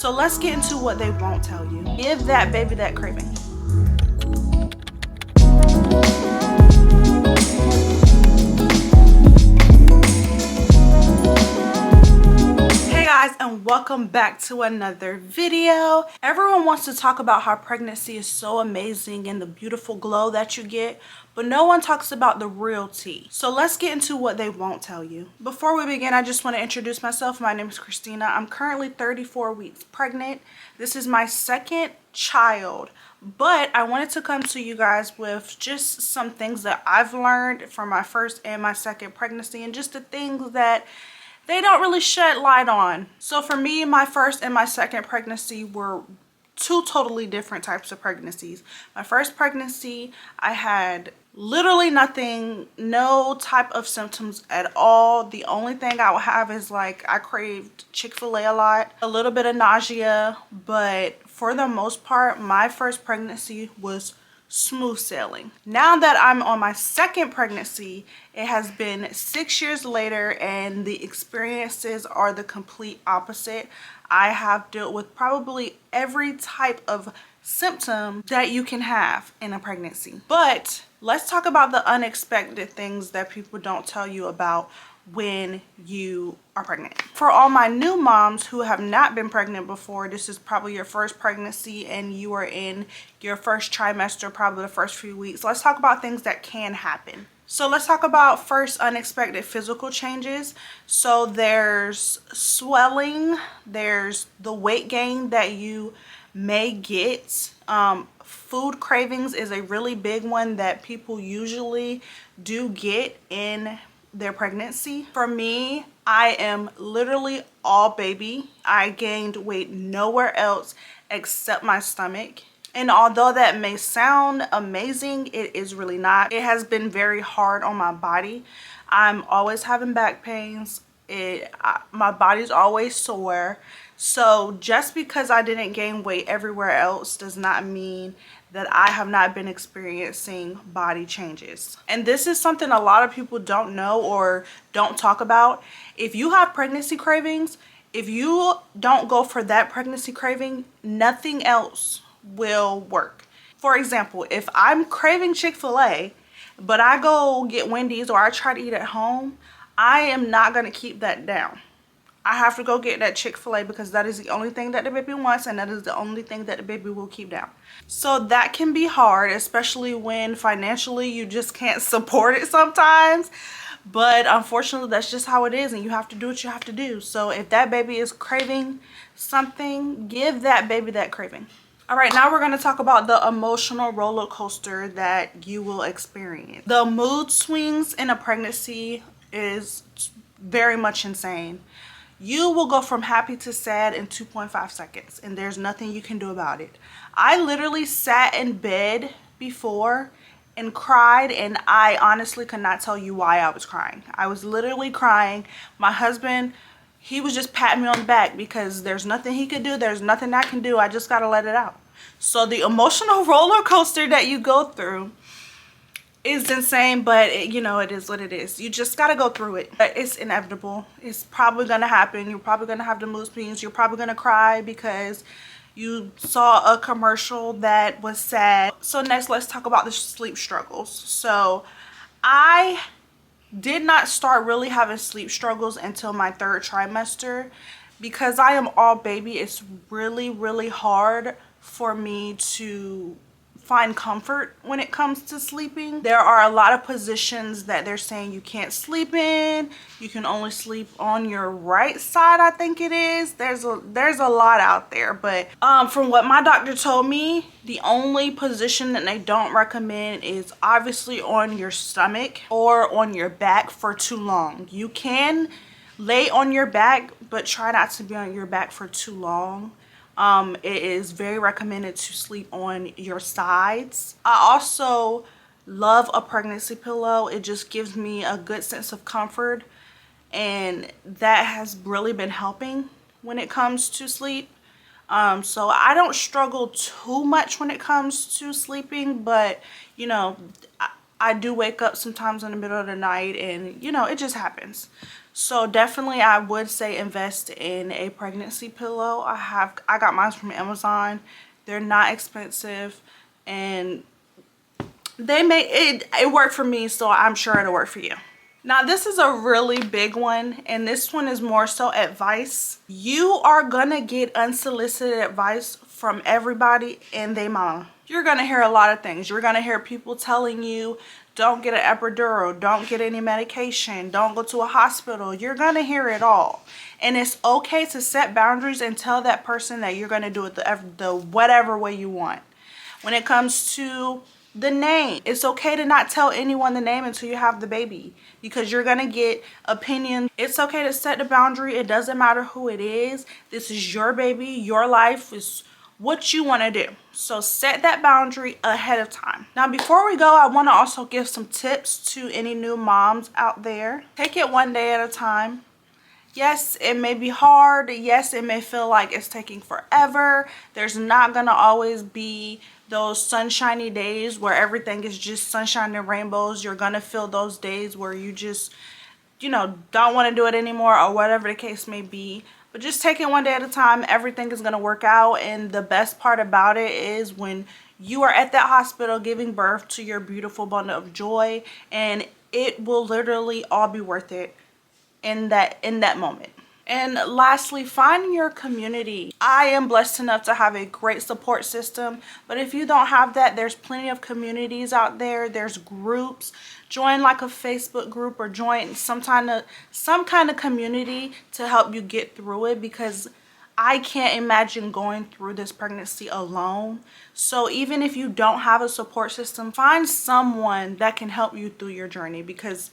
So let's get into what they won't tell you. Give that baby that craving. Hey guys, and welcome back to another video. Everyone wants to talk about how pregnancy is so amazing and the beautiful glow that you get, but no one talks about the real tea. So let's get into what they won't tell you. Before we begin, I just want to introduce myself. My name is Christina. I'm currently 34 weeks pregnant. This is my second child, but I wanted to come to you guys with just some things that I've learned from my first and my second pregnancy, and just the things that they don't really shed light on. So for me, my first and my second pregnancy were two totally different types of pregnancies. My first pregnancy, I had literally nothing, no type of symptoms at all. The only thing I would have is like I craved Chick-fil-A a lot, a little bit of nausea, but for the most part, my first pregnancy was smooth sailing. Now that I'm on my second pregnancy, it has been 6 years later and the experiences are the complete opposite. I have dealt with probably every type of symptom that you can have in a pregnancy. But let's talk about the unexpected things that people don't tell you about when you are pregnant. For all my new moms who have not been pregnant before, this is probably your first pregnancy and you are in your first trimester, probably the first few weeks. Let's talk about things that can happen. So let's talk about first unexpected physical changes. So there's swelling, there's the weight gain that you may get. Food cravings is a really big one that people usually do get in their pregnancy. For me, I am literally all baby. I gained weight nowhere else except my stomach. And although that may sound amazing, it is really not. It has been very hard on my body. I'm always having back pains. My body's always sore. So just because I didn't gain weight everywhere else does not mean that I have not been experiencing body changes. And this is something a lot of people don't know or don't talk about. If you have pregnancy cravings, if you don't go for that pregnancy craving, nothing else will work. For example, if I'm craving Chick-fil-A, but I go get Wendy's or I try to eat at home, I am not gonna keep that down. I have to go get that Chick-fil-A because that is the only thing that the baby wants, and that is the only thing that the baby will keep down. So that can be hard, especially when financially you just can't support it sometimes. But unfortunately, that's just how it is, and you have to do what you have to do. So if that baby is craving something, give that baby that craving. All right, now we're going to talk about the emotional roller coaster that you will experience. The mood swings in a pregnancy is very much insane. You will go from happy to sad in 2.5 seconds, and there's nothing you can do about it. I literally sat in bed before and cried, and I honestly could not tell you why I was crying. I was literally crying. My husband, he was just patting me on the back because there's nothing he could do. There's nothing I can do. I just got to let it out. So the emotional roller coaster that you go through is insane, but it is what it is. You just got to go through it. But it's inevitable. It's probably going to happen. You're probably going to have the mood swings. You're probably going to cry because you saw a commercial that was sad. So next, let's talk about the sleep struggles. So I did not start really having sleep struggles until my third trimester. Because I am all baby, it's really, really hard for me to find comfort when it comes to sleeping. There are a lot of positions that they're saying you can't sleep in. You can only sleep on your right side, I think it is. There's a lot out there, but from what my doctor told me, the only position that they don't recommend is obviously on your stomach or on your back for too long. You can lay on your back, but try not to be on your back for too long. It is very recommended to sleep on your sides. I also love a pregnancy pillow. It just gives me a good sense of comfort, and that has really been helping when it comes to sleep. So I don't struggle too much when it comes to sleeping, but I do wake up sometimes in the middle of the night, and you know, it just happens. So definitely I would say invest in a pregnancy pillow. I got mine from Amazon. They're not expensive, and they made it work for me, so I'm sure it'll work for you. Now this is a really big one, and this one is more so advice. You are gonna get unsolicited advice from everybody and they mama. You're gonna hear a lot of things. You're gonna hear people telling you, don't get an epidural, don't get any medication, don't go to a hospital. You're gonna hear it all. And it's okay to set boundaries and tell that person that you're gonna do it the whatever way you want. When it comes to the name, it's okay to not tell anyone the name until you have the baby, because you're gonna get opinions. It's okay to set the boundary. It doesn't matter who it is. This is your baby, your life is what you want to do. So set that boundary ahead of time. Now before we go, I want to also give some tips to any new moms out there. Take it one day at a time. Yes, it may be hard. Yes, it may feel like it's taking forever. There's not gonna always be those sunshiny days where everything is just sunshine and rainbows. You're gonna feel those days where you just, you know, don't want to do it anymore, or whatever the case may be. But just take it one day at a time. Everything is gonna work out. And the best part about it is when you are at that hospital giving birth to your beautiful bundle of joy, and it will literally all be worth it in that moment. And lastly, find your community. I am blessed enough to have a great support system, but if you don't have that, there's plenty of communities out there. There's groups. Join like a Facebook group, or join some kind of community to help you get through it, because I can't imagine going through this pregnancy alone. So even if you don't have a support system, find someone that can help you through your journey, because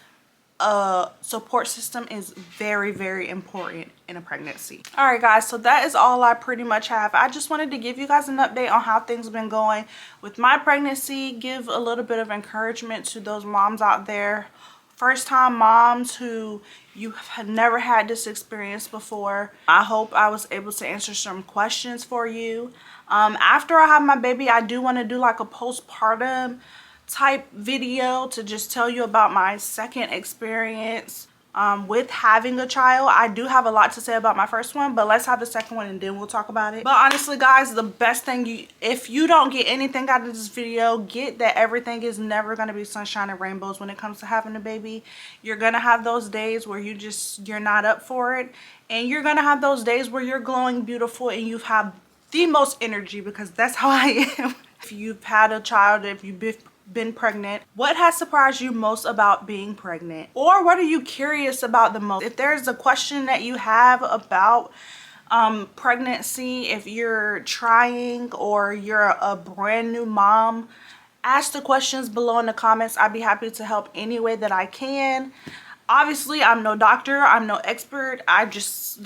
a support system is very, very important in a pregnancy. All right guys, so that is all I pretty much have. I just wanted to give you guys an update on how things have been going with my pregnancy, give a little bit of encouragement to those moms out there, first time moms who you have never had this experience before. I hope I was able to answer some questions for you. After I have my baby, I do want to do like a postpartum type video to just tell you about my second experience with having a child. I do have a lot to say about my first one, but let's have the second one and then we'll talk about it. But honestly guys, the best thing, if you don't get anything out of this video, get that everything is never going to be sunshine and rainbows when it comes to having a baby. You're gonna have those days where you're not up for it, and you're gonna have those days where you're glowing beautiful and you have the most energy, because that's how I am. If you've had a child, if you've been pregnant, what has surprised you most about being pregnant, or what are you curious about the most? If there's a question that you have about pregnancy, if you're trying or you're a brand new mom, ask the questions below in the comments. I'd be happy to help any way that I can. Obviously, I'm no doctor, I'm no expert. I've just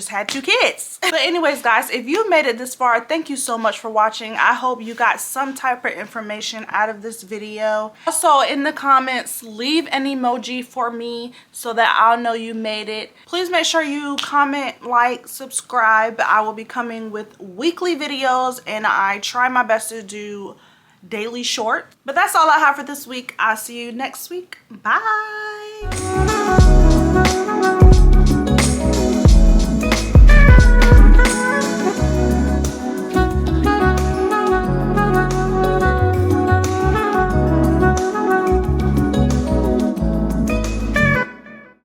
had 2 kids. But anyways, guys, if you made it this far, thank you so much for watching. I hope you got some type of information out of this video. Also, in the comments, leave an emoji for me so that I'll know you made it. Please make sure you comment, like, subscribe. I will be coming with weekly videos, and I try my best to do daily short. But that's all I have for this week. I'll see you next week. Bye.